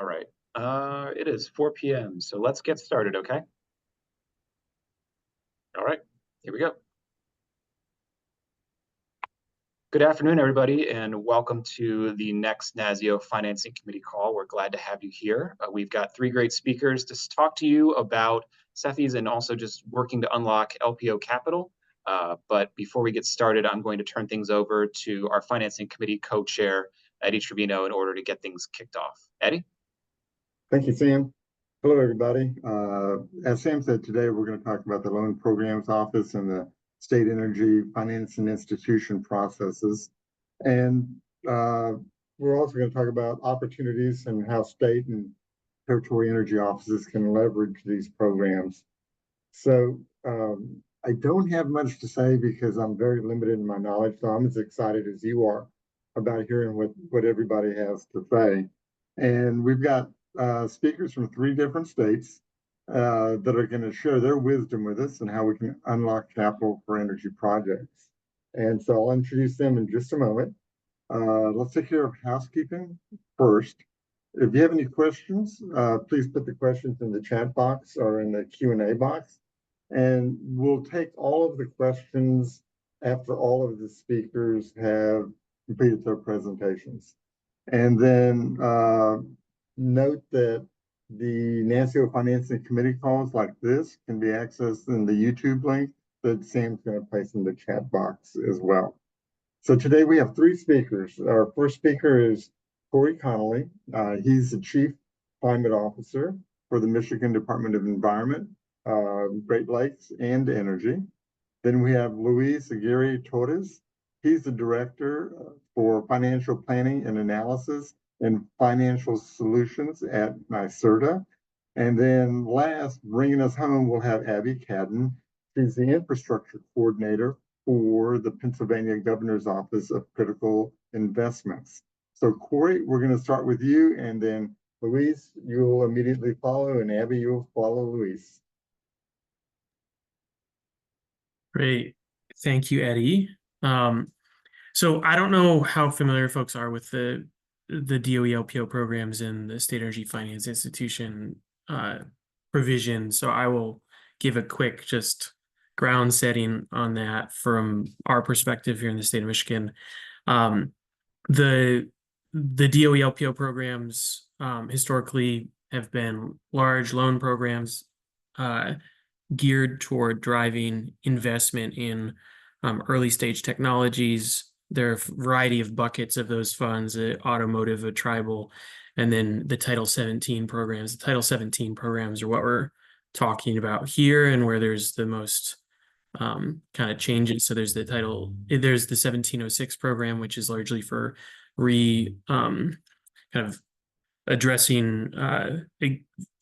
All right. It is 4 p.m. So let's get started, okay? All right, here we go. Good afternoon, everybody, and welcome to the next NASEO Financing Committee call. We're glad to have you here. We've got three great speakers to talk to you about CEFIs and also just working to unlock LPO capital. But before we get started, I'm going to turn things over to our Financing Committee co-chair, Eddie Trevino, in order to get things kicked off. Eddie? Thank you, Sam. Hello, everybody. As Sam said, today we're going to talk about the Loan Programs Office and the state energy financing institution processes. And we're also going to talk about opportunities and how state and territory energy offices can leverage these programs. So I don't have much to say because I'm very limited in my knowledge, so I'm as excited as you are about hearing what everybody has to say. And we've got speakers from 3 different states that are going to share their wisdom with us and how we can unlock capital for energy projects. And so I'll introduce them in just a moment. Let's take care of housekeeping first. If you have any questions, please put the questions in the chat box or in the Q&A box. And we'll take all of the questions after all of the speakers have completed their presentations. And then note that the NASEO Financing Committee calls like this can be accessed in the YouTube link that Sam's going to place in the chat box as well. So today we have 3 speakers. Our first speaker is Corey Connolly. He's the Chief Climate Officer for the Michigan Department of Environment, Great Lakes, and Energy. Then we have Luis Aguirre Torres. He's the Director for Financial Planning and Analysis and Financial Solutions at NYSERDA. And then last, bringing us home, we'll have Abby Cadden. She's the Infrastructure Coordinator for the Pennsylvania Governor's Office of Critical Investments. So Corey, we're going to start with you, and then Luis, you'll immediately follow, and Abby, you'll follow Luis. Great. Thank you, Eddie. So I don't know how familiar folks are with the DOE LPO programs and the State Energy Finance Institution provision. So I will give a quick just ground setting on that from our perspective here in the state of Michigan. The DOE LPO programs historically have been large loan programs geared toward driving investment in early stage technologies. There are a variety of buckets of those funds, automotive, tribal, and then the Title 17 programs. The Title 17 programs are what we're talking about here and where there's the most kind of changes. So there's the 1706 program, which is largely for kind of addressing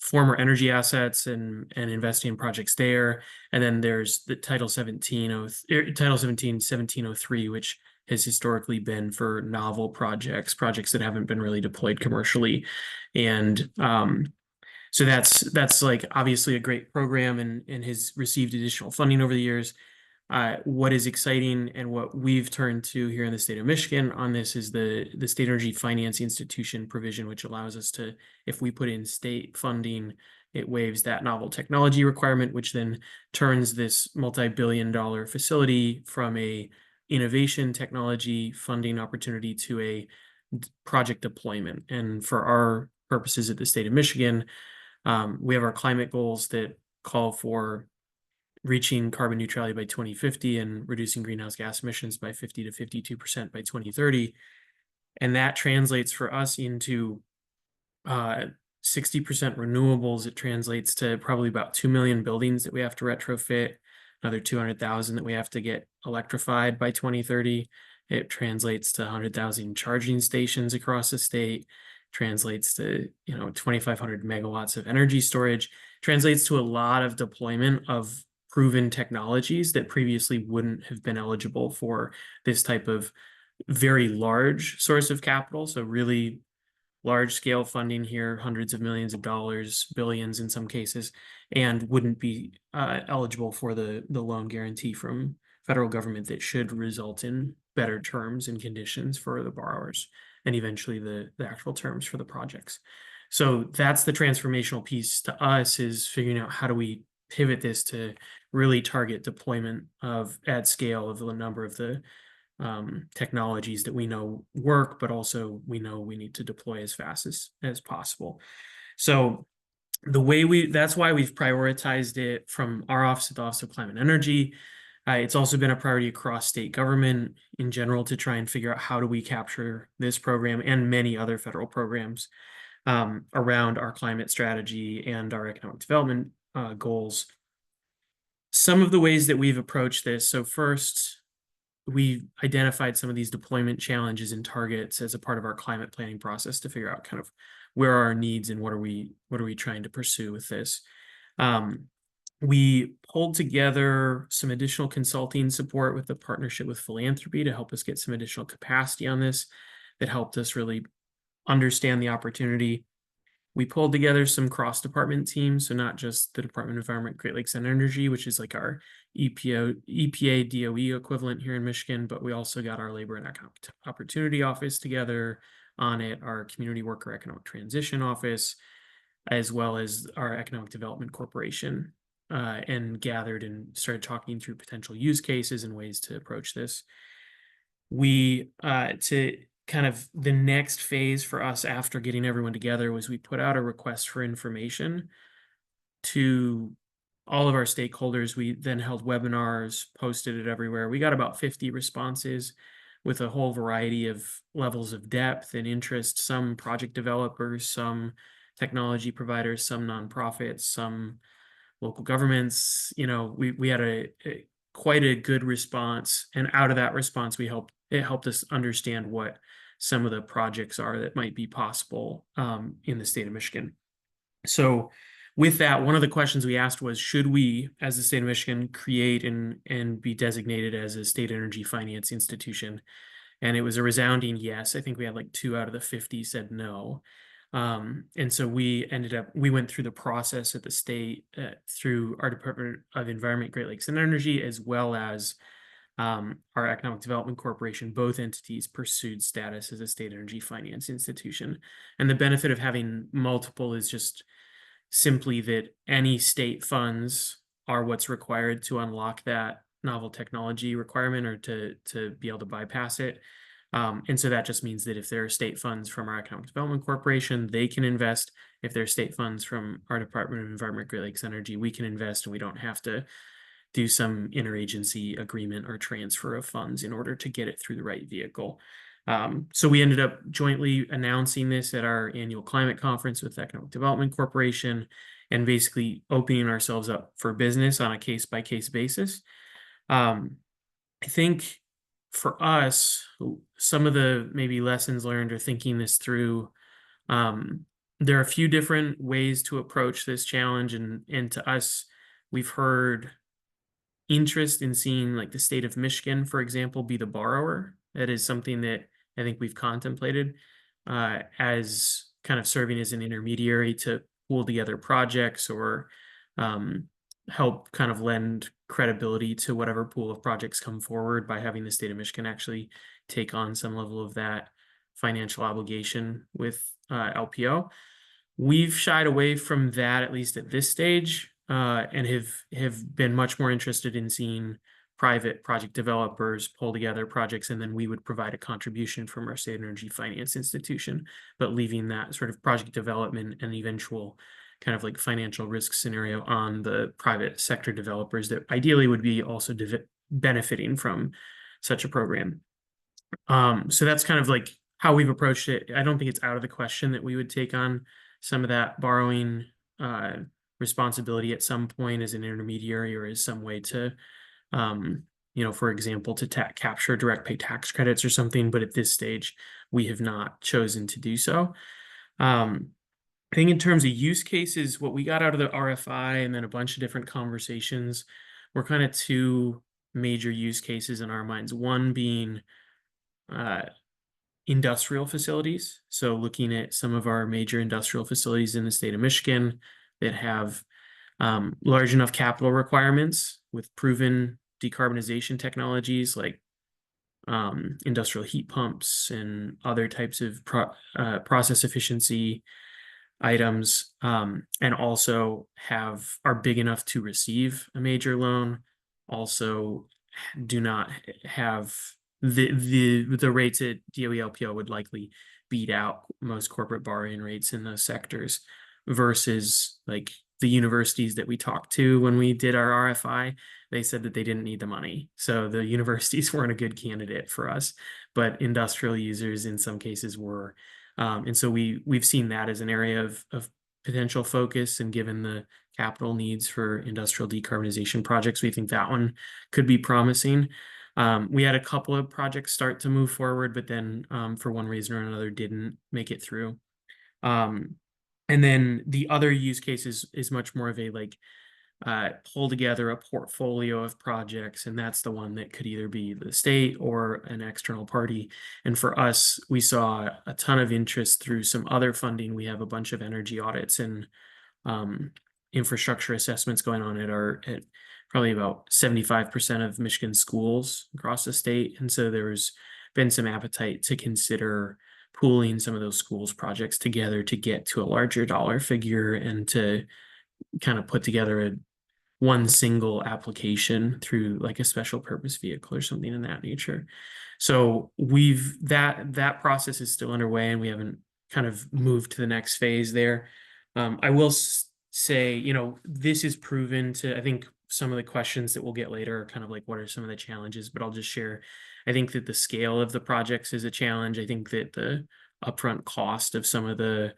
former energy assets and investing in projects there. And then there's the Title 1703, which has historically been for novel projects that haven't been really deployed commercially. And so that's like obviously a great program and has received additional funding over the years. What is exciting and what we've turned to here in the state of Michigan on this is the State Energy Finance Institution provision, which allows us to, if we put in state funding, it waives that novel technology requirement, which then turns this multi-billion-dollar facility from a innovation technology funding opportunity to a project deployment. And for our purposes at the state of Michigan, we have our climate goals that call for reaching carbon neutrality by 2050 and reducing greenhouse gas emissions by 50 to 52% by 2030. And that translates for us into 60% renewables. It translates to probably about 2 million buildings that we have to retrofit, another 200,000 that we have to get electrified by 2030. It translates to 100,000 charging stations across the state, translates to 2,500 megawatts of energy storage, translates to a lot of deployment of proven technologies that previously wouldn't have been eligible for this type of very large source of capital. So really large scale funding here, hundreds of millions of dollars, billions in some cases, and wouldn't be eligible for the loan guarantee from federal government that should result in better terms and conditions for the borrowers and eventually the actual terms for the projects. So that's the transformational piece to us, is figuring out how do we pivot this to really target deployment of at scale of the number of the technologies that we know work, but also we know we need to deploy as fast as possible. So that's why we've prioritized it from our office at the Office of Climate and Energy. It's also been a priority across state government in general to try and figure out how do we capture this program and many other federal programs around our climate strategy and our economic development goals. Some of the ways that we've approached this. So first, we identified some of these deployment challenges and targets as a part of our climate planning process to figure out kind of where are our needs and what are we trying to pursue with this. We pulled together some additional consulting support with the partnership with philanthropy to help us get some additional capacity on this that helped us really understand the opportunity. We pulled together some cross-department teams, so not just the Department of Environment, Great Lakes and Energy, which is like our EPA DOE equivalent here in Michigan, but we also got our Labor and Economic Opportunity Office together on it, our Community Worker Economic Transition Office, as well as our Economic Development Corporation, and gathered and started talking through potential use cases and ways to approach this. We, to kind of the next phase for us after getting everyone together, was we put out a request for information to all of our stakeholders. We then held webinars, posted it everywhere. We got about 50 responses with a whole variety of levels of depth and interest, some project developers, some technology providers, some nonprofits, some local governments. We had quite a good response, and out of that response, it helped us understand what some of the projects are that might be possible in the state of Michigan. So with that, one of the questions we asked was, should we, as the state of Michigan, create and be designated as a state energy finance institution? And it was a resounding yes. I think we had like 2 out of the 50 said no. And so we went through the process at the state through our Department of Environment, Great Lakes and Energy, as well as our Economic Development Corporation. Both entities pursued status as a state energy finance institution. And the benefit of having multiple is just simply that any state funds are what's required to unlock that novel technology requirement or to be able to bypass it. And so that just means that if there are state funds from our Economic Development Corporation, they can invest. If there are state funds from our Department of Environment, Great Lakes Energy, we can invest, and we don't have to do some interagency agreement or transfer of funds in order to get it through the right vehicle. So we ended up jointly announcing this at our annual climate conference with the Economic Development Corporation, and basically opening ourselves up for business on a case-by-case basis. I think for us, some of the maybe lessons learned or thinking this through, there are a few different ways to approach this challenge, and to us, we've heard interest in seeing like the state of Michigan, for example, be the borrower. That is something that I think we've contemplated as kind of serving as an intermediary to pool together projects or help kind of lend credibility to whatever pool of projects come forward by having the state of Michigan actually take on some level of that financial obligation with LPO. We've shied away from that, at least at this stage, and have been much more interested in seeing private project developers pull together projects, and then we would provide a contribution from our state energy finance institution, but leaving that sort of project development and eventual kind of like financial risk scenario on the private sector developers that ideally would be also benefiting from such a program. So that's kind of like how we've approached it. I don't think it's out of the question that we would take on some of that borrowing responsibility at some point as an intermediary or as some way to, for example, to capture direct pay tax credits or something. But at this stage, we have not chosen to do so. I think in terms of use cases, what we got out of the RFI and then a bunch of different conversations were kind of 2 major use cases in our minds. One being industrial facilities. So looking at some of our major industrial facilities in the state of Michigan that have large enough capital requirements with proven decarbonization technologies like industrial heat pumps and other types of process efficiency items, and also are big enough to receive a major loan, also do not have the rates at DOE LPO would likely beat out most corporate borrowing rates in those sectors versus like the universities that we talked to when we did our RFI. They said that they didn't need the money. So the universities weren't a good candidate for us, but industrial users in some cases were. And so we've seen that as an area of potential focus, and given the capital needs for industrial decarbonization projects, we think that one could be promising. We had a couple of projects start to move forward, but then for one reason or another didn't make it through. And then the other use case is much more of a pull together a portfolio of projects, and that's the one that could either be the state or an external party. And for us, we saw a ton of interest through some other funding. We have a bunch of energy audits and infrastructure assessments going on at probably about 75% of Michigan schools across the state. And so there's been some appetite to consider pooling some of those schools projects together to get to a larger dollar figure and to kind of put together one single application through like a special purpose vehicle or something in that nature. So that process is still underway, and we haven't kind of moved to the next phase there. I will say, this is proven to, I think some of the questions that we'll get later are kind of like, what are some of the challenges? But I'll just share, I think that the scale of the projects is a challenge. I think that the upfront cost of some of the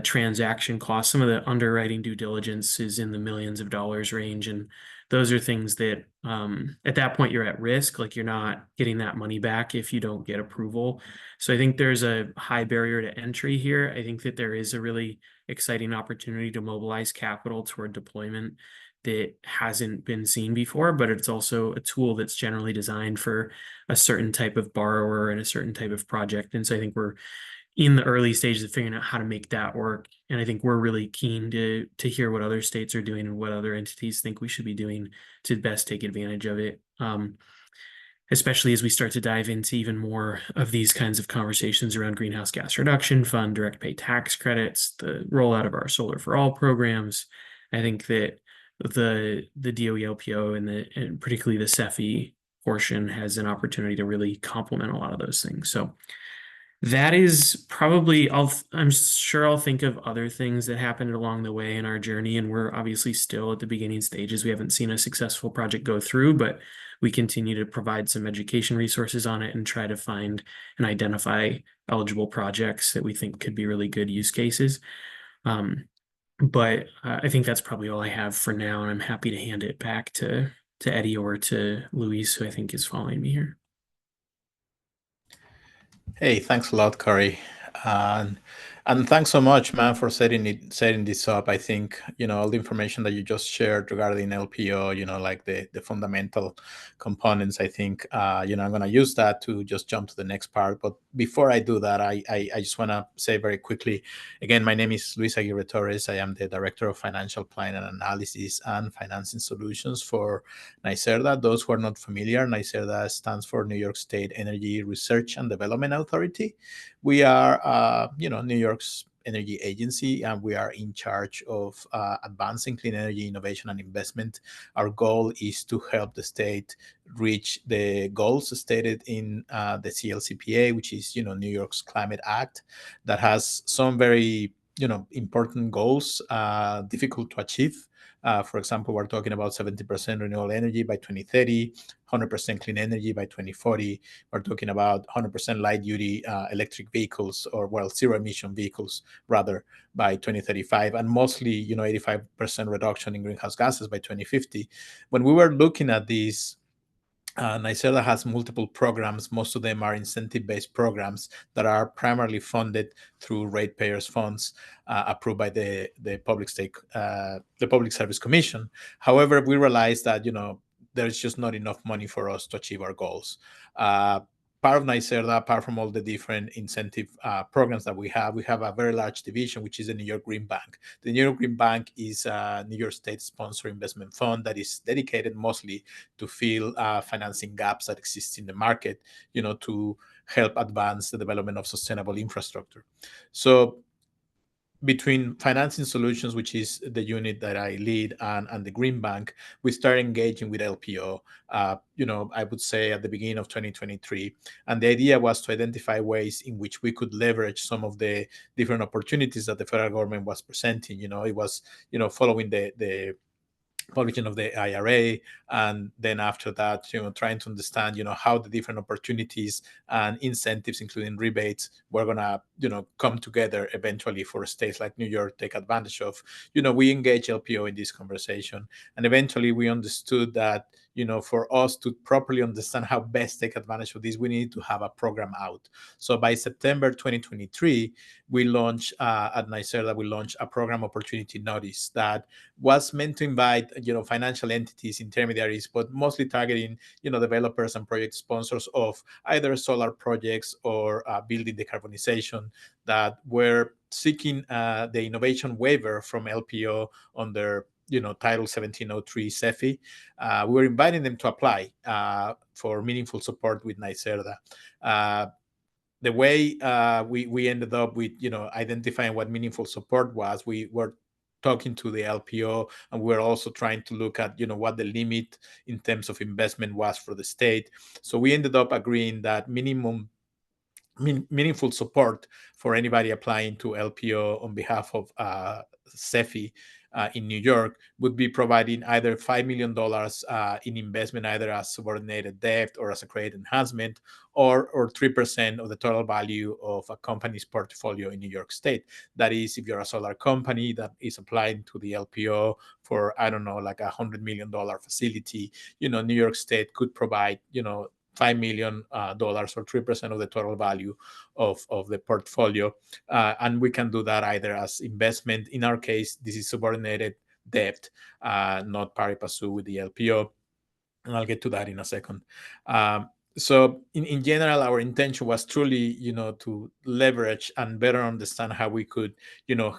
transaction costs, some of the underwriting due diligence is in the millions of dollars range. And those are things that at that point you're at risk, like you're not getting that money back if you don't get approval. So I think there's a high barrier to entry here. I think that there is a really exciting opportunity to mobilize capital toward deployment that hasn't been seen before, but it's also a tool that's generally designed for a certain type of borrower and a certain type of project. And so I think we're in the early stages of figuring out how to make that work. And I think we're really keen to hear what other states are doing and what other entities think we should be doing to best take advantage of it. Especially as we start to dive into even more of these kinds of conversations around greenhouse gas reduction fund, direct pay tax credits, the rollout of our Solar for All programs. I think that the DOE LPO and particularly the CEFI portion has an opportunity to really complement a lot of those things. So that is probably, I'm sure I'll think of other things that happened along the way in our journey, and we're obviously still at the beginning stages. We haven't seen a successful project go through, but we continue to provide some education resources on it and try to find and identify eligible projects that we think could be really good use cases. But I think that's probably all I have for now, and I'm happy to hand it back to Eddie or to Luis, who I think is following me here. Hey, thanks a lot, Corey. And thanks so much, man, for setting this up. I think, all the information that you just shared regarding LPO, like the fundamental components, I think, I'm going to use that to just jump to the next part. But before I do that, I just want to say very quickly, again, my name is Luis Aguirre Torres. I am the Director of Financial Planning and Analysis and Financing Solutions for NYSERDA. Those who are not familiar, NYSERDA stands for New York State Energy Research and Development Authority. We are, New York's energy agency, and we are in charge of advancing clean energy innovation and investment. Our goal is to help the state reach the goals stated in the CLCPA, which is, New York's Climate Act, that has some very, important goals, difficult to achieve. For example, we're talking about 70% renewable energy by 2030, 100% clean energy by 2040. We're talking about 100% light-duty electric vehicles, or zero-emission vehicles, rather, by 2035, and mostly, 85% reduction in greenhouse gases by 2050. When we were looking at these, NYSERDA has multiple programs. Most of them are incentive-based programs that are primarily funded through ratepayers' funds approved by the Public Service Commission. However, we realized that there's just not enough money for us to achieve our goals. Part of NYSERDA, apart from all the different incentive programs that we have a very large division, which is the New York Green Bank. The New York Green Bank is a New York State sponsored investment fund that is dedicated mostly to fill financing gaps that exist in the market, to help advance the development of sustainable infrastructure. So between Financing Solutions, which is the unit that I lead, and the Green Bank, we started engaging with LPO, I would say at the beginning of 2023. And the idea was to identify ways in which we could leverage some of the different opportunities that the federal government was presenting. It was, following the publishing of the IRA, and then after that, trying to understand, how the different opportunities and incentives, including rebates, were gonna, come together eventually for states like New York take advantage of. We engage LPO in this conversation, and eventually we understood that, for us to properly understand how best take advantage of this, we need to have a program out. So by September 2023, we launched at NYSERDA, we launched a program opportunity notice that was meant to invite, financial entities, intermediaries, but mostly targeting, developers and project sponsors of either solar projects or building decarbonization that were seeking the innovation waiver from LPO under Title 1703 CEFI. We were inviting them to apply for meaningful support with NYSERDA. The way we ended up with identifying what meaningful support was, we were talking to the LPO, and we were also trying to look at what the limit in terms of investment was for the state. So we ended up agreeing that meaningful support for anybody applying to LPO on behalf of CEFI in New York would be providing either $5 million in investment, either as subordinated debt or as a credit enhancement, or 3% of the total value of a company's portfolio in New York State. That is, if you're a solar company that is applying to the LPO for, I don't know, like $100 million facility, New York State could provide, $5 million or 3% of the total value of the portfolio. And we can do that either as investment. In our case, this is subordinated debt, not pari passu with the LPO. And I'll get to that in a second. So in general, our intention was truly, to leverage and better understand how we could,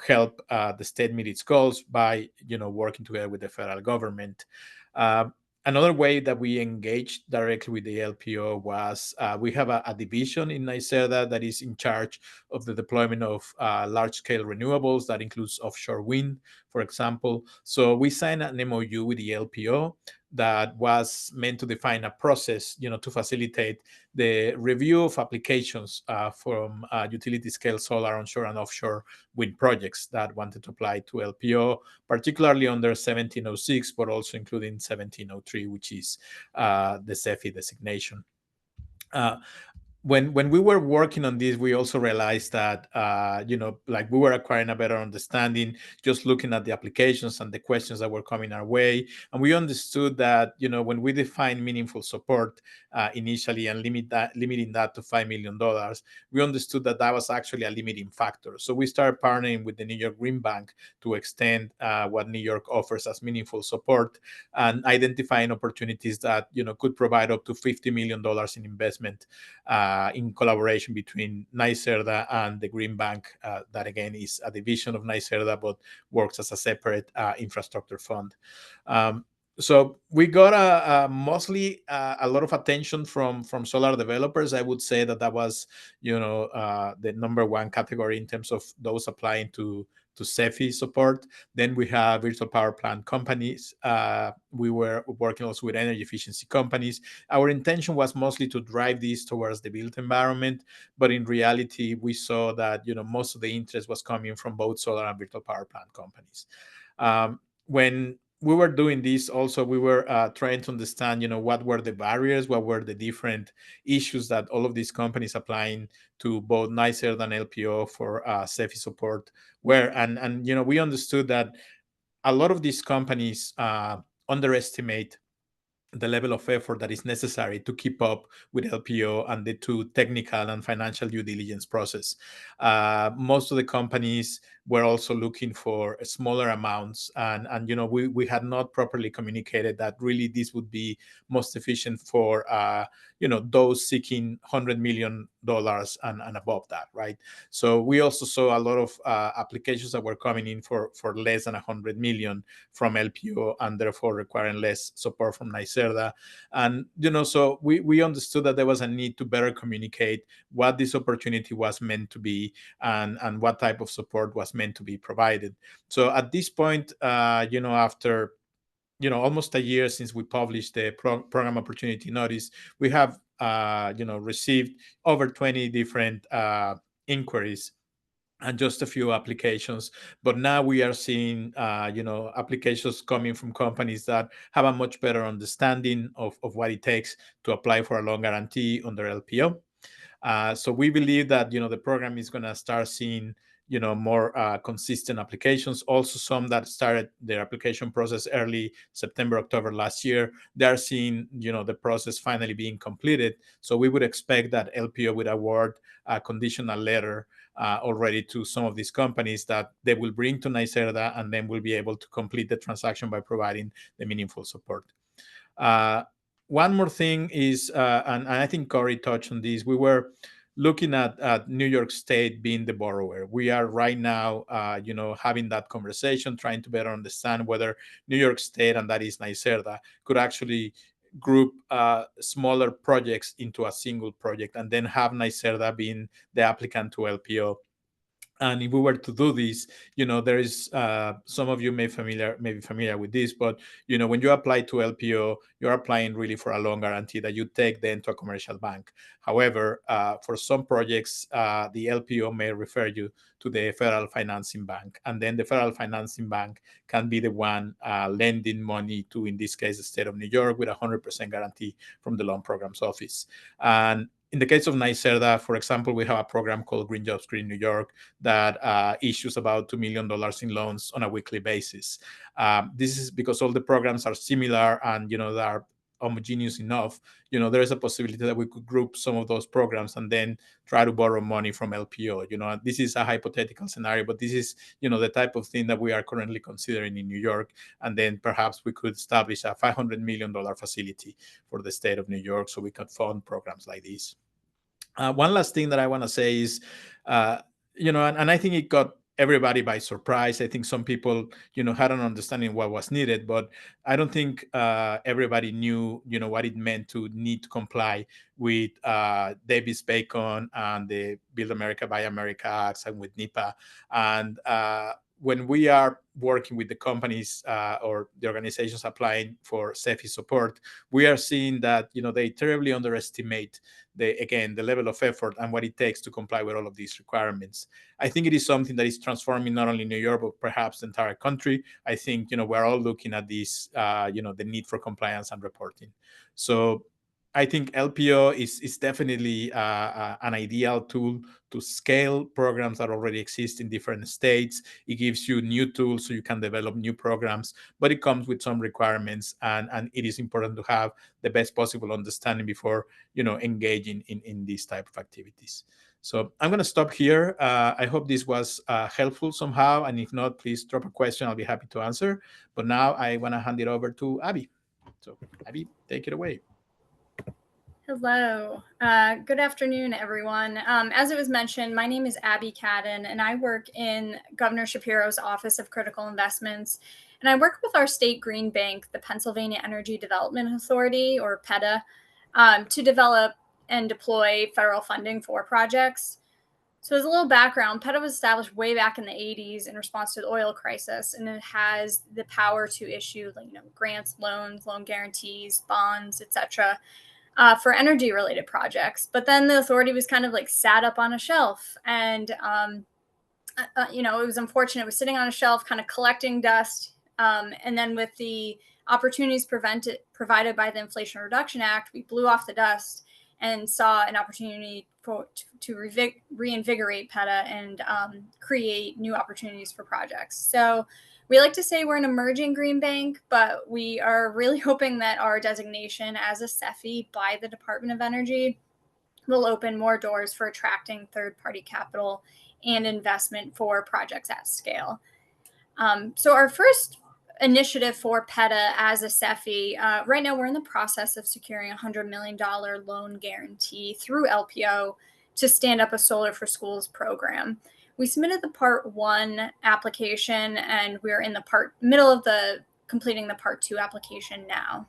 help the state meet its goals by, working together with the federal government. Another way that we engaged directly with the LPO was we have a division in NYSERDA that is in charge of the deployment of large-scale renewables. That includes offshore wind, for example. So we signed an MOU with the LPO that was meant to define a process, to facilitate the review of applications from utility-scale solar, onshore, and offshore wind projects that wanted to apply to LPO, particularly under 1706, but also including 1703, which is the CEFI designation. When we were working on this, we also realized that, we were acquiring a better understanding, just looking at the applications and the questions that were coming our way. And we understood that, when we defined meaningful support initially and limiting that to $5 million, we understood that was actually a limiting factor. So we started partnering with the New York Green Bank to extend what New York offers as meaningful support, and identifying opportunities that, could provide up to $50 million in investment in collaboration between NYSERDA and the Green Bank, that again is a division of NYSERDA, but works as a separate infrastructure fund. So we got mostly a lot of attention from solar developers. I would say that was, the number one category in terms of those applying to CEFI support. Then we have virtual power plant companies. We were working also with energy efficiency companies. Our intention was mostly to drive this towards the built environment, but in reality, we saw that most of the interest was coming from both solar and virtual power plant companies. When we were doing this, also we were trying to understand, what were the barriers, what were the different issues that all of these companies applying to both NYSERDA and LPO for CEFI support were, and we understood that a lot of these companies underestimate the level of effort that is necessary to keep up with LPO and the two technical and financial due diligence process. Most of the companies were also looking for smaller amounts, and we had not properly communicated that really this would be most efficient for those seeking $100 million and above that, right? So we also saw a lot of applications that were coming in for less than 100 million from LPO, and therefore requiring less support from NYSERDA. And so we understood that there was a need to better communicate what this opportunity was meant to be, and what type of support was was meant to be provided. So at this point, after almost a year since we published the program opportunity notice, we have received over 20 different inquiries and just a few applications. But now we are seeing, applications coming from companies that have a much better understanding of what it takes to apply for a loan guarantee under LPO. So we believe that, the program is going to start seeing, more consistent applications. Also, some that started their application process early September, October last year, they're seeing, the process finally being completed. So we would expect that LPO would award a conditional letter already to some of these companies that they will bring to NYSERDA, and then we'll be able to complete the transaction by providing the meaningful support. One more thing is, and I think Corey touched on this, we were looking at New York State being the borrower. We are right now, having that conversation, trying to better understand whether New York State, and that is NYSERDA, could actually group smaller projects into a single project, and then have NYSERDA being the applicant to LPO. And if we were to do this, there is some of you may be familiar with this, but when you apply to LPO, you're applying really for a loan guarantee that you take then to a commercial bank. However, for some projects, the LPO may refer you to the Federal Financing Bank, and then the Federal Financing Bank can be the one lending money to, in this case, the state of New York, with 100% guarantee from the Loan Programs Office. And in the case of NYSERDA, for example, we have a program called Green Jobs Green New York that issues about $2 million in loans on a weekly basis. This is because all the programs are similar, and they are homogeneous enough. There is a possibility that we could group some of those programs and then try to borrow money from LPO. This is a hypothetical scenario, but this is the type of thing that we are currently considering in New York. And then perhaps we could establish a $500 million facility for the state of New York, so we could fund programs like this. One last thing that I want to say is, and I think it got everybody by surprise. I think some people, had an understanding what was needed, but I don't think everybody knew, what it meant to need to comply with Davis-Bacon and the Build America, Buy America Acts, and with NEPA. And when we are working with the companies or the organizations applying for SEFI support, we are seeing that, they terribly underestimate the level of effort and what it takes to comply with all of these requirements. I think it is something that is transforming not only New York, but perhaps the entire country. I think, we're all looking at this, the need for compliance and reporting. So I think LPO is definitely an ideal tool to scale programs that already exist in different states. It gives you new tools so you can develop new programs, but it comes with some requirements, and it is important to have the best possible understanding before engaging in these type of activities. So I'm going to stop here. I hope this was helpful somehow, and if not, please drop a question. I'll be happy to answer. But now I want to hand it over to Abby. So Abby, take it away. Hello. Good afternoon, everyone. As it was mentioned, my name is Abby Cadden, and I work in Governor Shapiro's Office of Critical Investments. And I work with our state green bank, the Pennsylvania Energy Development Authority, or PEDA, to develop and deploy federal funding for projects. So as a little background, PEDA was established way back in the 80s in response to the oil crisis, and it has the power to issue grants, loans, loan guarantees, bonds, etc., for energy-related projects. But then the authority was kind of sat up on a shelf, and it was unfortunate. It was sitting on a shelf, kind of collecting dust. And then with the opportunities provided by the Inflation Reduction Act, we blew off the dust and saw an opportunity to reinvigorate PEDA and create new opportunities for projects. So we like to say we're an emerging green bank, but we are really hoping that our designation as a SEFI by the Department of Energy will open more doors for attracting third-party capital and investment for projects at scale. So our first initiative for PEDA as a SEFI, right now we're in the process of securing a $100 million loan guarantee through LPO to stand up a Solar for Schools program. We submitted the Part 1 application, and we're in the middle of completing the Part 2 application now.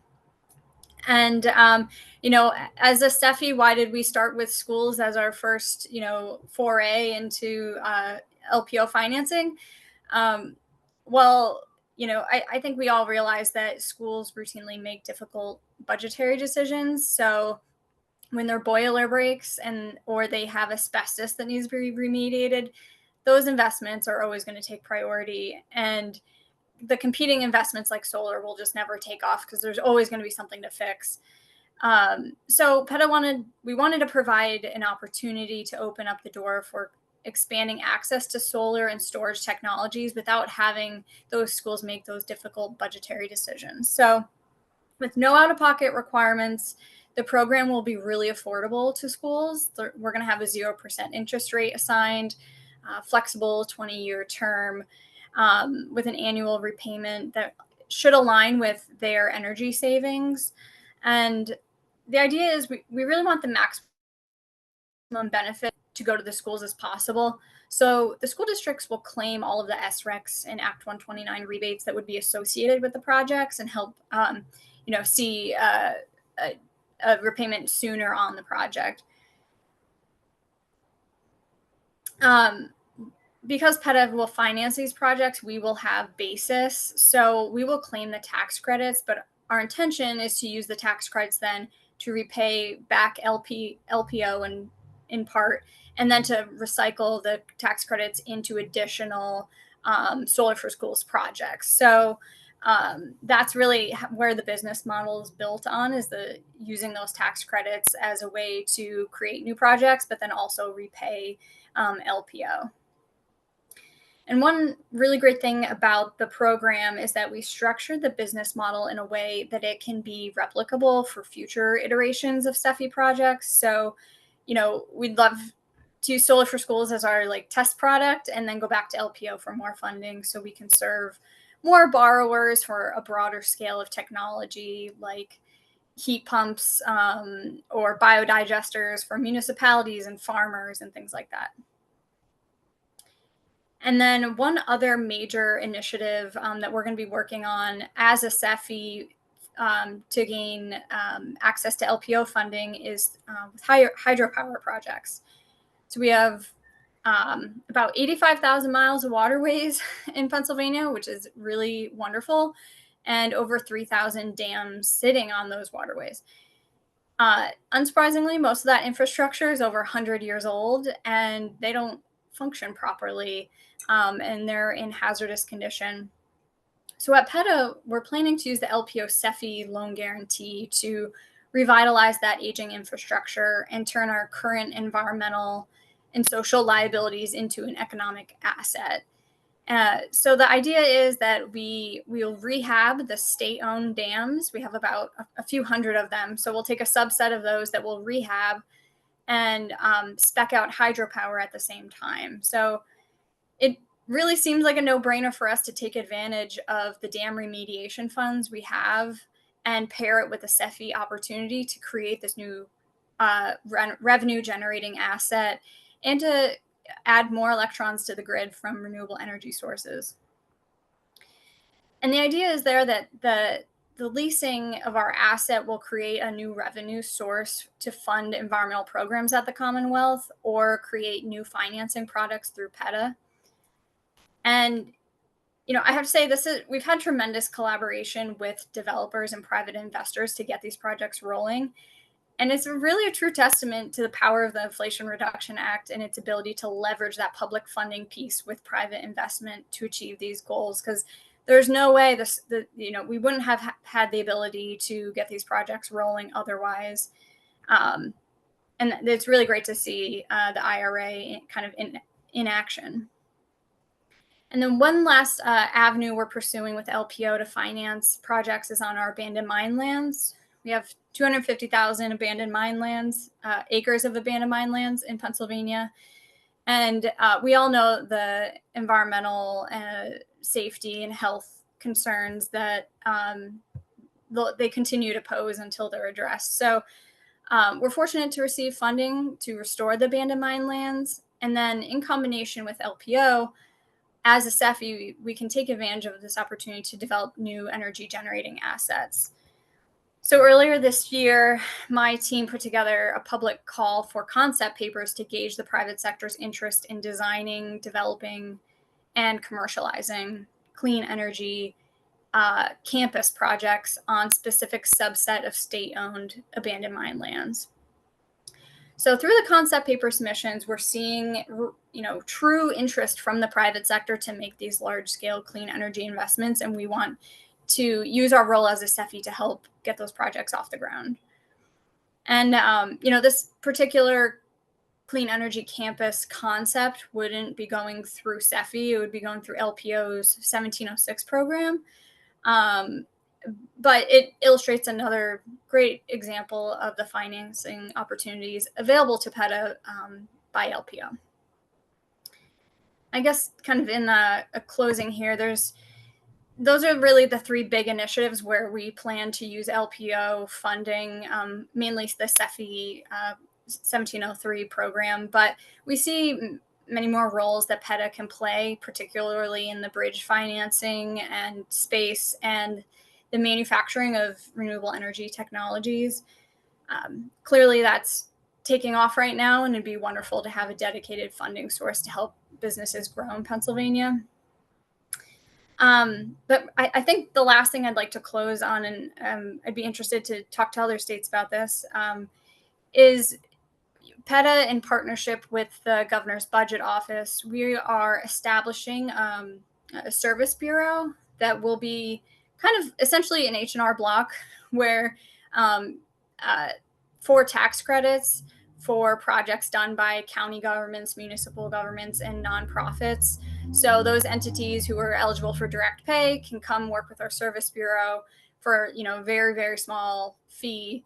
And, as a SEFI, why did we start with schools as our first, foray into LPO financing. Well, I think we all realize that schools routinely make difficult budgetary decisions. So when their boiler breaks or they have asbestos that needs to be remediated, those investments are always going to take priority. And the competing investments like solar will just never take off because there's always going to be something to fix. So PETA wanted to provide an opportunity to open up the door for expanding access to solar and storage technologies without having those schools make those difficult budgetary decisions. So with no out-of-pocket requirements, the program will be really affordable to schools. We're going to have a 0% interest rate assigned, flexible 20-year term with an annual repayment that should align with their energy savings. And the idea is we really want the maximum benefit to go to the schools as possible. So the school districts will claim all of the SRECs and Act 129 rebates that would be associated with the projects and help, see a repayment sooner on the project. Because PETA will finance these projects, we will have basis. So we will claim the tax credits, but our intention is to use the tax credits then to repay back LPO in part, and then to recycle the tax credits into additional solar for schools projects. So that's really where the business model is built on, is using those tax credits as a way to create new projects, but then also repay LPO. And one really great thing about the program is that we structured the business model in a way that it can be replicable for future iterations of SEFI projects. So, we'd love to use Solar for Schools as our test product and then go back to LPO for more funding so we can serve more borrowers for a broader scale of technology like heat pumps or biodigesters for municipalities and farmers and things like that. And then one other major initiative that we're going to be working on as a SEFI to gain access to LPO funding is with hydropower projects. So we have about 85,000 miles of waterways in Pennsylvania, which is really wonderful, and over 3,000 dams sitting on those waterways. Unsurprisingly, most of that infrastructure is over 100 years old, and they don't function properly, and they're in hazardous condition. So at PETA, we're planning to use the LPO SEFI loan guarantee to revitalize that aging infrastructure and turn our current environmental and social liabilities into an economic asset. So the idea is that we'll rehab the state-owned dams. We have about a few hundred of them. So we'll take a subset of those that we'll rehab and spec out hydropower at the same time. So it really seems like a no-brainer for us to take advantage of the dam remediation funds we have and pair it with a SEFI opportunity to create this new revenue-generating asset and to add more electrons to the grid from renewable energy sources. And the idea is there that the leasing of our asset will create a new revenue source to fund environmental programs at the Commonwealth or create new financing products through PETA. And, I have to say we've had tremendous collaboration with developers and private investors to get these projects rolling. And it's really a true testament to the power of the Inflation Reduction Act and its ability to leverage that public funding piece with private investment to achieve these goals. Because there's no way we wouldn't have had the ability to get these projects rolling otherwise. And it's really great to see the IRA kind of in action. And then one last avenue we're pursuing with LPO to finance projects is on our abandoned mine lands. We have 250,000 abandoned mine lands, acres of abandoned mine lands in Pennsylvania. And we all know the environmental safety and health concerns that they continue to pose until they're addressed. So we're fortunate to receive funding to restore the abandoned mine lands. And then in combination with LPO, as a SEFI, we can take advantage of this opportunity to develop new energy generating assets. So earlier this year, my team put together a public call for concept papers to gauge the private sector's interest in designing, developing, and commercializing clean energy campus projects on specific subset of state-owned abandoned mine lands. So through the concept paper submissions, we're seeing, true interest from the private sector to make these large-scale clean energy investments, and we want to use our role as a CEFI to help get those projects off the ground. And this particular clean energy campus concept wouldn't be going through CEFI; it would be going through LPO's 1706 program. But it illustrates another great example of the financing opportunities available to PETA by LPO. I guess kind of in a closing here, those are really the three big initiatives where we plan to use LPO funding, mainly the CEFI 1703 program, but we see many more roles that PETA can play, particularly in the bridge financing and space and the manufacturing of renewable energy technologies. Clearly, that's taking off right now, and it'd be wonderful to have a dedicated funding source to help businesses grow in Pennsylvania. But I think the last thing I'd like to close on, and I'd be interested to talk to other states about this, is PETA, in partnership with the Governor's Budget Office, we are establishing a service bureau that will be kind of essentially an H&R Block where for tax credits for projects done by county governments, municipal governments, and nonprofits. So those entities who are eligible for direct pay can come work with our service bureau for, very, very small fee.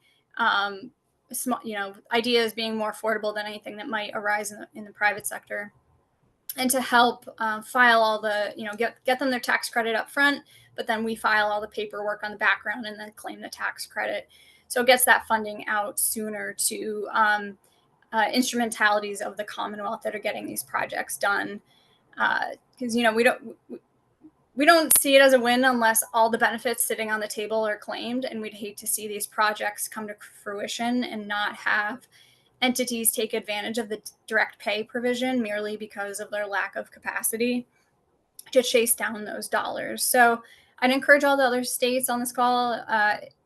Ideas being more affordable than anything that might arise in the private sector, and to help file all the, get them their tax credit up front, but then we file all the paperwork on the background and then claim the tax credit. So it gets that funding out sooner to instrumentalities of the Commonwealth that are getting these projects done. Because, we don't see it as a win unless all the benefits sitting on the table are claimed, and we'd hate to see these projects come to fruition and not have entities take advantage of the direct pay provision merely because of their lack of capacity to chase down those dollars. So I'd encourage all the other states on this call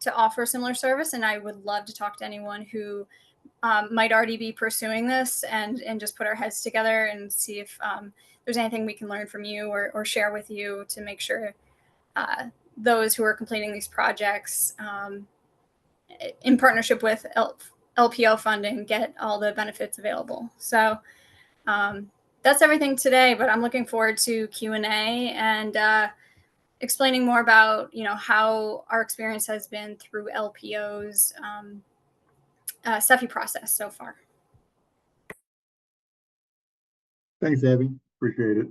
to offer similar service, and I would love to talk to anyone who might already be pursuing this and just put our heads together and see if there's anything we can learn from you or share with you to make sure those who are completing these projects in partnership with LPO funding get all the benefits available. So that's everything today, but I'm looking forward to Q&A and explaining more about, how our experience has been through LPO's CEFI process so far. Thanks, Abby. Appreciate it.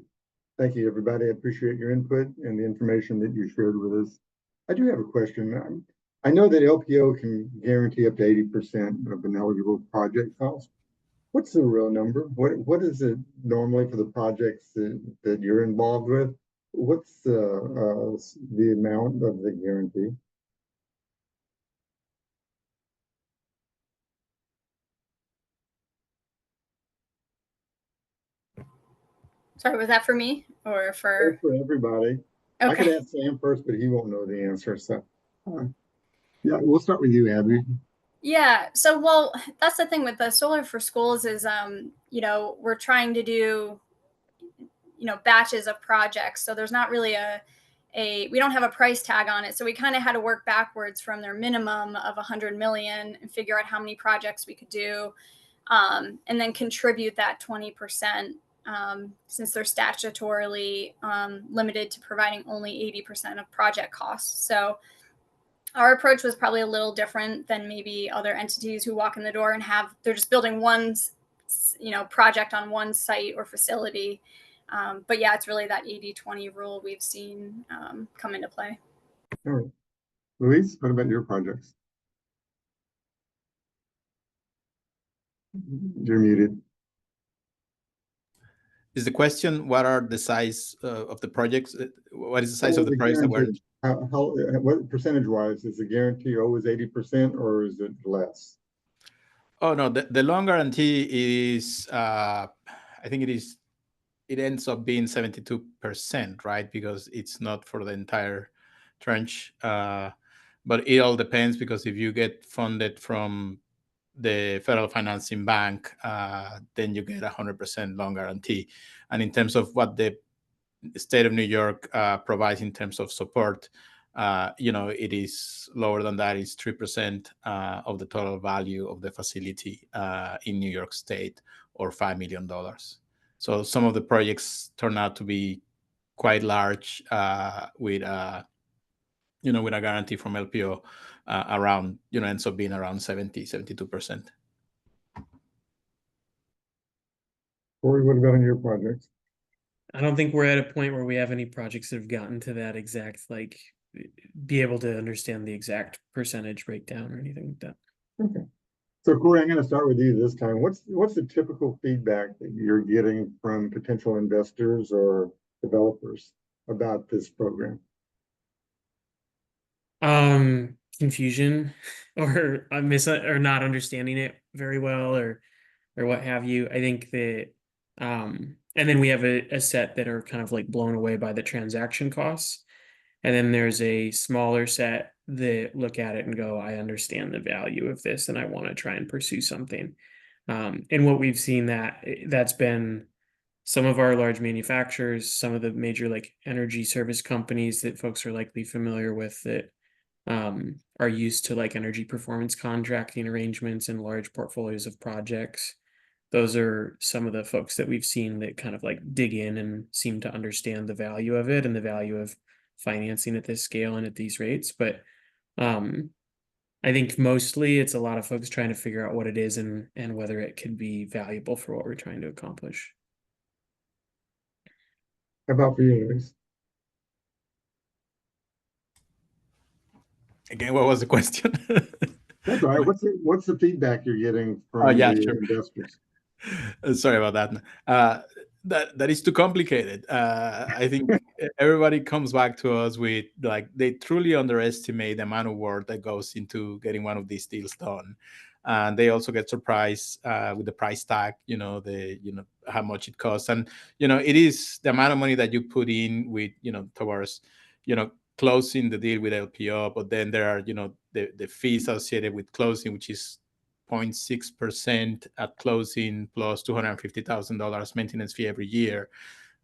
Thank you, everybody. I appreciate your input and the information that you shared with us. I do have a question. I know that LPO can guarantee up to 80% of an eligible project cost. What's the real number? What is it normally for the projects that you're involved with? What's the amount of the guarantee? Sorry, was that for me or for? For everybody. Okay. I could ask Sam first, but he won't know the answer. So, yeah, we'll start with you, Abby. Yeah. So, well, that's the thing with the Solar for Schools is, we're trying to do, batches of projects. So there's not really we don't have a price tag on it. So we kind of had to work backwards from their minimum of 100 million and figure out how many projects we could do, and then contribute that 20%, since they're statutorily limited to providing only 80% of project costs. So our approach was probably a little different than maybe other entities who walk in the door and they're just building one, project on one site or facility. But yeah, it's really that 80-20 rule we've seen come into play. All right. Luis, what about your projects? You're muted. Is the question, what are the size of the projects? What is the size of the projects that were? what percentage wise is the guarantee always 80% or is it less? Oh no, the loan guarantee is I think it ends up being 72%, right? Because it's not for the entire tranche. But it all depends, because if you get funded from the federal financing bank, then you get 100% loan guarantee. And in terms of what the state of New York provides in terms of support, it is lower than that. It's 3% of the total value of the facility in New York State, or $5 million. So some of the projects turn out to be quite large with with a guarantee from LPO around, ends up being around 72%. Corey, what about on your projects? I don't think we're at a point where we have any projects that have gotten to that exact, like, be able to understand the exact percentage breakdown or anything like that. Okay. So Corey, I'm going to start with you this time. What's the typical feedback that you're getting from potential investors or developers about this program? Confusion or or not understanding it very well, or what have you. I think that and then we have a set that are kind of like blown away by the transaction costs. And then there's a smaller set that look at it and go, I understand the value of this and I want to try and pursue something. And what we've seen that's been some of our large manufacturers, some of the major like energy service companies that folks are likely familiar with, that are used to like energy performance contracting arrangements and large portfolios of projects. Those are some of the folks that we've seen that kind of like dig in and seem to understand the value of it and the value of financing at this scale and at these rates. But I think mostly it's a lot of folks trying to figure out what it is and whether it could be valuable for what we're trying to accomplish. How about for you, Luis? Again, what was the question? That's all right. What's the feedback you're getting from sure. investors? Sorry about that. That is too complicated. I think everybody comes back to us with, like, they truly underestimate the amount of work that goes into getting one of these deals done, and they also get surprised with the price tag. How much it costs, and it is the amount of money that you put in with towards closing the deal with LPO, but then there are the fees associated with closing, which is 0.6% at closing plus $250,000 maintenance fee every year.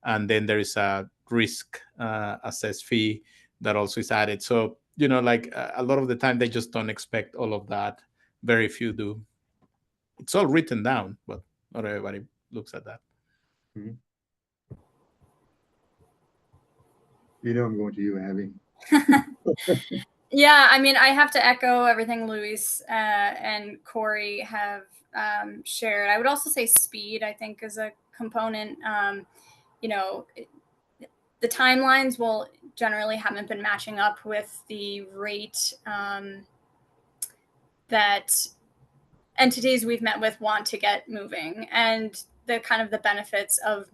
And then there is a risk assessed fee that also is added. So, a lot of the time they just don't expect all of that. Very few do. It's all written down, but not everybody looks at that. Mm-hmm. I'm going to you, Abby. Yeah, I mean, I have to echo everything Luis and Corey have shared. I would also say speed, I think, is a component. The timelines will generally haven't been matching up with the rate that entities we've met with want to get moving. And the kind of the benefits of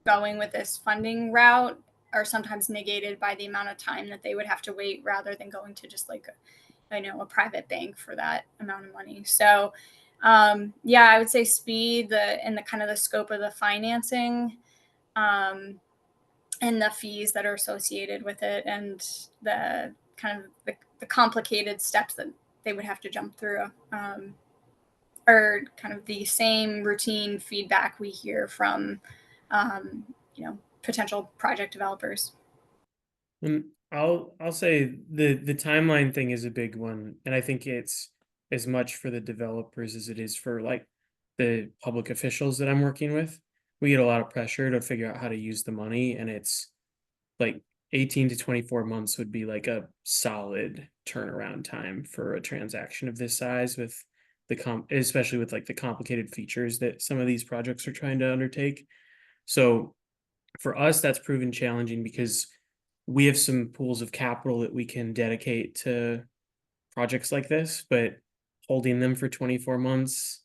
going with this funding route are sometimes negated by the amount of time that they would have to wait, rather than going to just like a private bank for that amount of money. So I would say speed, and the kind of the scope of the financing, and the fees that are associated with it, and the kind of the complicated steps that they would have to jump through, are kind of the same routine feedback we hear from potential project developers. And I'll say the timeline thing is a big one, and I think it's as much for the developers as it is for like the public officials that I'm working with. We get a lot of pressure to figure out how to use the money, and it's like 18 to 24 months would be like a solid turnaround time for a transaction of this size, with especially with like the complicated features that some of these projects are trying to undertake. So for us, that's proven challenging because we have some pools of capital that we can dedicate to projects like this, but holding them for 24 months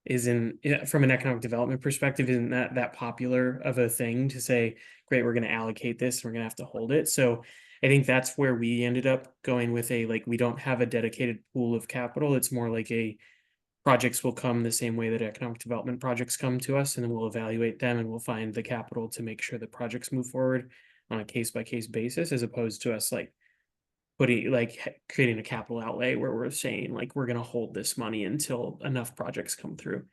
isn't, from an economic development perspective, isn't that popular of a thing to say, great, we're going to allocate this, we're going to have to hold it. So I think that's where we ended up going with we don't have a dedicated pool of capital. It's more like projects will come the same way that economic development projects come to us, and then we'll evaluate them and we'll find the capital to make sure the projects move forward on a case by case basis, as opposed to us creating a capital outlay where we're saying we're going to hold this money until enough projects come through.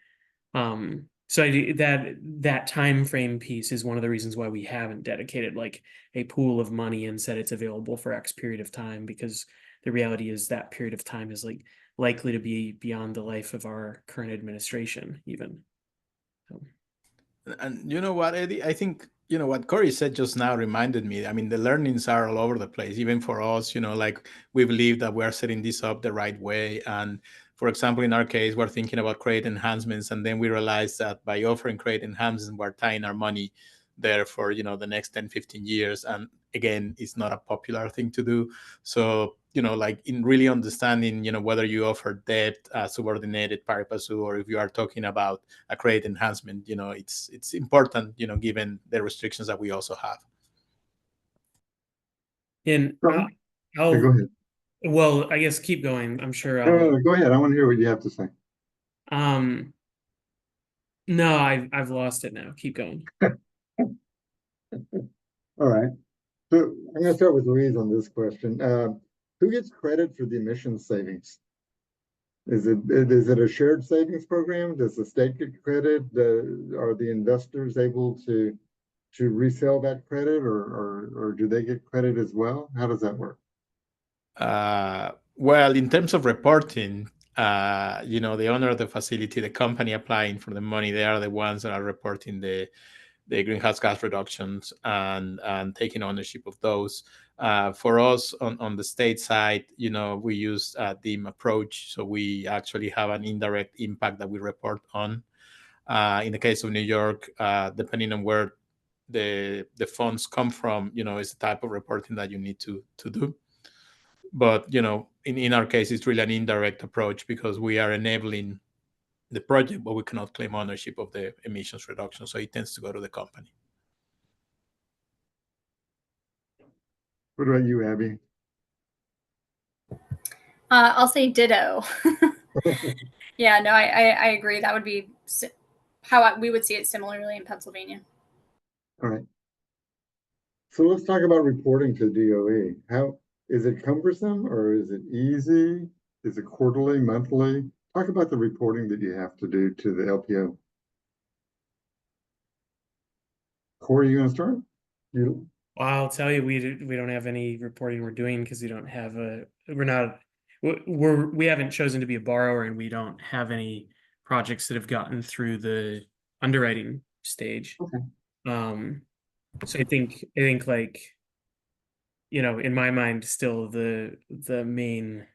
So that time frame piece is one of the reasons why we haven't dedicated a pool of money and said it's available for X period of time, because the reality is that period of time is likely to be beyond the life of our current administration even. So. And you know what, Eddie, I think, what Corey said just now reminded me, I mean, the learnings are all over the place, even for us, we believe that we're setting this up the right way. And for example, in our case, we're thinking about credit enhancements, and then we realized that by offering credit enhancements, we're tying our money there for, the next 10, 15 years. And again, it's not a popular thing to do. So, in really understanding, whether you offer debt, subordinated pari passu, or if you are talking about a credit enhancement, it's important, given the restrictions that we also have. And Go ahead. Well, I guess keep going. I'm sure. No, go ahead. I want to hear what you have to say. No, I've lost it now. Keep going. All right. So I'm going to start with Louise on this question. Who gets credit for the emissions savings? Is it a shared savings program? Does the state get credit? Are the investors able to resell that credit, or do they get credit as well? How does that work? Well, in terms of reporting, the owner of the facility, the company applying for the money, they are the ones that are reporting the greenhouse gas reductions and taking ownership of those. For us on the state side, we use a DEEM approach. So we actually have an indirect impact that we report on. In the case of New York, depending on where the funds come from, it's the type of reporting that you need to do. But, in our case, it's really an indirect approach because we are enabling the project, but we cannot claim ownership of the emissions reduction. So it tends to go to the company. What about you, Abby? I'll say ditto. Yeah, no, I agree. That would be how we would see it similarly in Pennsylvania. All right. So let's talk about reporting to DOE. How is it cumbersome, or is it easy? Is it quarterly, monthly? Talk about the reporting that you have to do to the LPO. Corey, you going to start? Well, I'll tell you, we don't have any reporting we're doing because we don't have we haven't chosen to be a borrower, and we don't have any projects that have gotten through the underwriting stage. Okay. So I think in my mind, still the main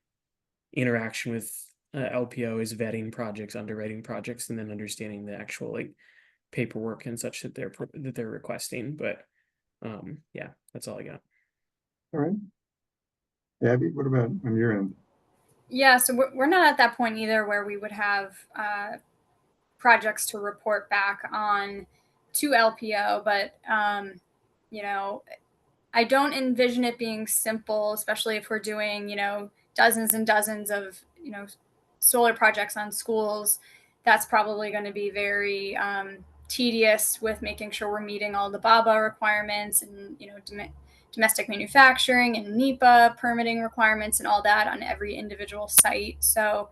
interaction with LPO is vetting projects, underwriting projects, and then understanding the actual paperwork and such that they're requesting. But yeah, that's all I got. All right. Abby, what about on your end? Yeah, so we're not at that point either where we would have projects to report back on to LPO, but I don't envision it being simple, especially if we're doing dozens and dozens of solar projects on schools. That's probably going to be very tedious with making sure we're meeting all the BABA requirements and domestic manufacturing and NEPA permitting requirements and all that on every individual site. So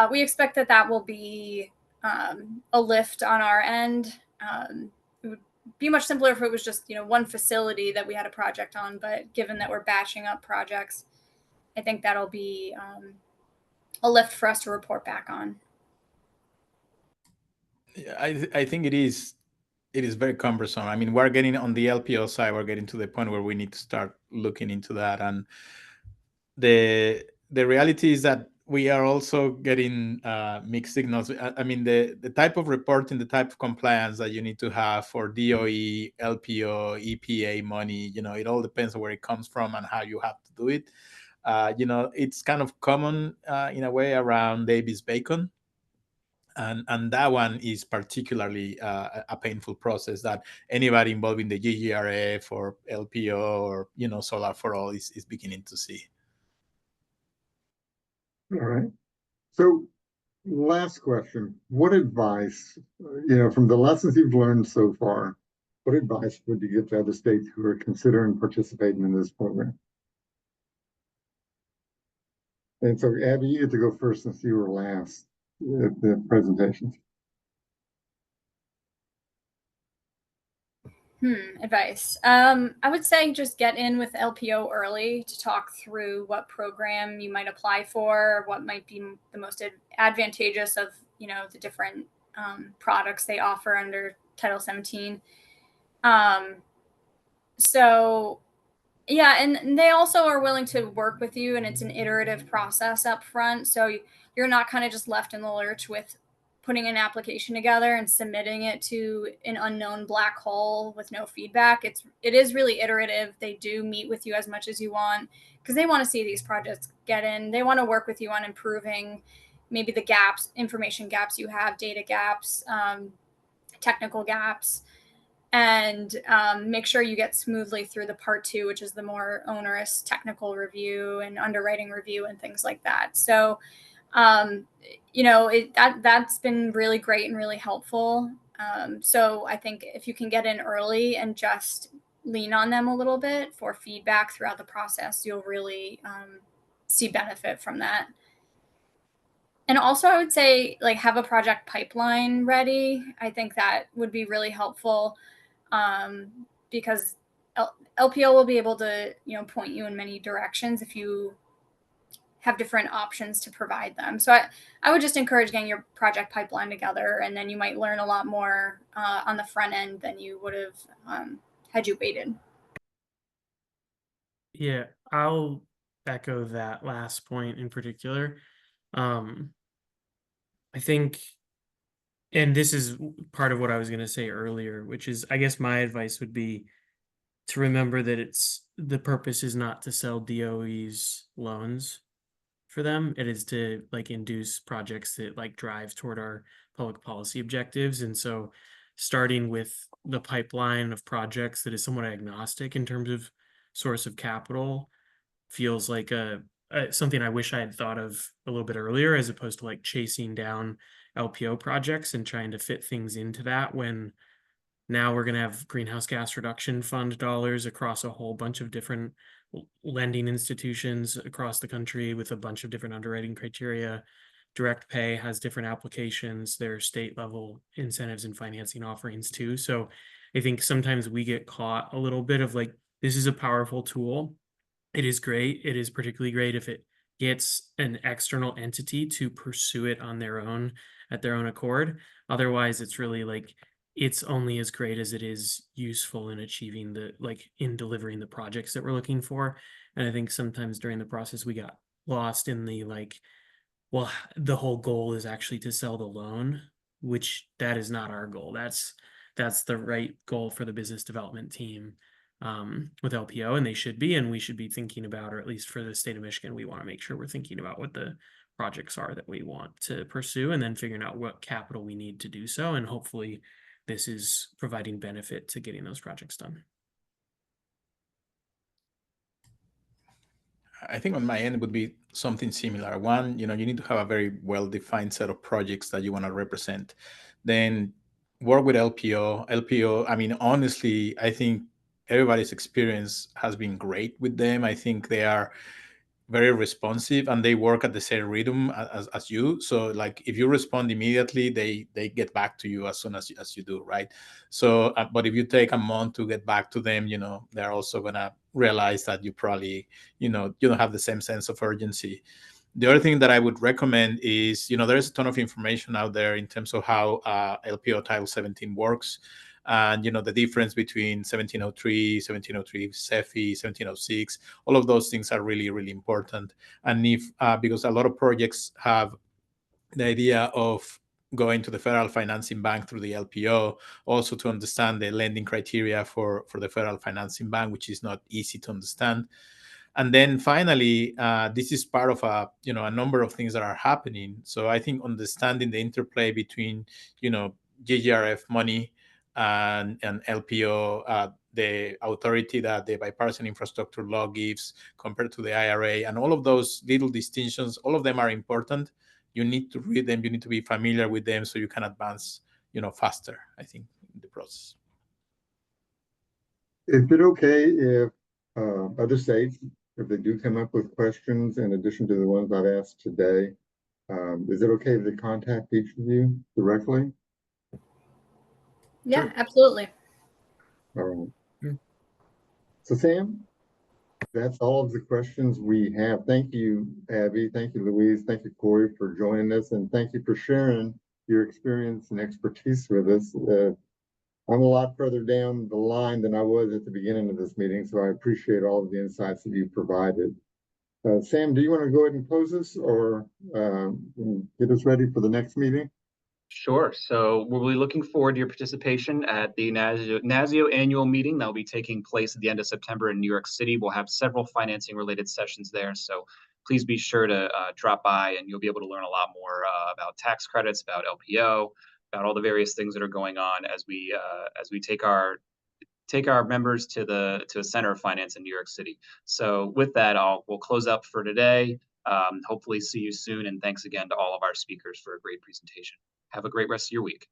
we expect that will be a lift on our end. It would be much simpler if it was just one facility that we had a project on, but given that we're batching up projects, I think that'll be a lift for us to report back on. Yeah, I think it is very cumbersome. I mean, we're getting on the LPO side, we're getting to the point where we need to start looking into that. And the reality is that we are also getting mixed signals. I mean, the type of reporting, the type of compliance that you need to have for DOE, LPO, EPA money, it all depends on where it comes from and how you have to do it. It's kind of common in a way around Davis-Bacon. And that one is particularly a painful process that anybody involved in the GGRF or LPO or Solar for All is beginning to see. All right. So last question, what advice, from the lessons you've learned so far, what advice would you give to other states who are considering participating in this program? And so, Abby, you get to go first since you were last at the presentation. Advice. I would say just get in with LPO early to talk through what program you might apply for, what might be the most advantageous of, the different products they offer under Title 17. So yeah, and they also are willing to work with you, and it's an iterative process up front. So you're not kind of just left in the lurch with putting an application together and submitting it to an unknown black hole with no feedback. It is really iterative. They do meet with you as much as you want because they want to see these projects get in. They want to work with you on improving maybe the gaps, information gaps you have, data gaps, technical gaps, and make sure you get smoothly through the part 2, which is the more onerous technical review and underwriting review and things like that. So, that's been really great and really helpful. So I think if you can get in early and just lean on them a little bit for feedback throughout the process, you'll really see benefit from that. And also, I would say, have a project pipeline ready. I think that would be really helpful. Because LPO will be able to, point you in many directions if you have different options to provide them. So I would just encourage getting your project pipeline together, and then you might learn a lot more on the front end than you would have had you waited. Yeah, I'll echo that last point in particular. I think, and this is part of what I was going to say earlier, which is, I guess my advice would be to remember that the purpose is not to sell DOE's loans for them. It is to induce projects that drive toward our public policy objectives. And so starting with the pipeline of projects that is somewhat agnostic in terms of source of capital feels like something I wish I had thought of a little bit earlier, as opposed to chasing down LPO projects and trying to fit things into that, when now we're going to have greenhouse gas reduction fund dollars across a whole bunch of different lending institutions across the country with a bunch of different underwriting criteria. Direct pay has different applications. There are state level incentives and financing offerings too. So I think sometimes we get caught a little bit of this is a powerful tool. It is great. It is particularly great if it gets an external entity to pursue it on their own, at their own accord. Otherwise, it's really it's only as great as it is useful in achieving in delivering the projects that we're looking for. And I think sometimes during the process we got lost in the well, the whole goal is actually to sell the loan, which that is not our goal. That's the right goal for the business development team with LPO, and they should be, and we should be thinking about, or at least for the state of Michigan, we want to make sure we're thinking about what the projects are that we want to pursue, and then figuring out what capital we need to do so. And hopefully this is providing benefit to getting those projects done. I think on my end would be something similar. One, you need to have a very well-defined set of projects that you want to represent. Then work with LPO. LPO, I mean, honestly, I think everybody's experience has been great with them. I think they are very responsive and they work at the same rhythm as you. So if you respond immediately, they get back to you as soon as you do, right? So but if you take a month to get back to them, they're also gonna realize that you probably you don't have the same sense of urgency. The other thing that I would recommend is, there's a ton of information out there in terms of how LPO Title 17 works. And, the difference between 1703, 1703 CEFI, 1706, all of those things are really, really important. And because a lot of projects have the idea of going to the federal financing bank through the LPO, also to understand the lending criteria for the federal financing bank, which is not easy to understand. And then finally, this is part of a number of things that are happening. So I think understanding the interplay between GGRF money and LPO, the authority that the bipartisan infrastructure law gives compared to the IRA, and all of those little distinctions, all of them are important. You need to read them. You need to be familiar with them so you can advance, faster, I think, in the process. Is it okay if other states, if they do come up with questions in addition to the ones I've asked today, is it okay if they contact each of you directly? Yeah, Sure. absolutely. All right. Yeah. So Sam, that's all of the questions we have. Thank you, Abby. Thank you, Louise. Thank you, Corey, for joining us. And thank you for sharing your experience and expertise with us. I'm a lot further down the line than I was at the beginning of this meeting, so I appreciate all of the insights that you provided. Sam, do you want to go ahead and close this or get us ready for the next meeting? Sure. So we'll be looking forward to your participation at the NASEO annual meeting that will be taking place at the end of September in New York City. We'll have several financing related sessions there. So please be sure to drop by, and you'll be able to learn a lot more about tax credits, about LPO, about all the various things that are going on as we take our members to the center of finance in New York City. So with that, we'll close up for today. Hopefully see you soon. And thanks again to all of our speakers for a great presentation. Have a great rest of your week.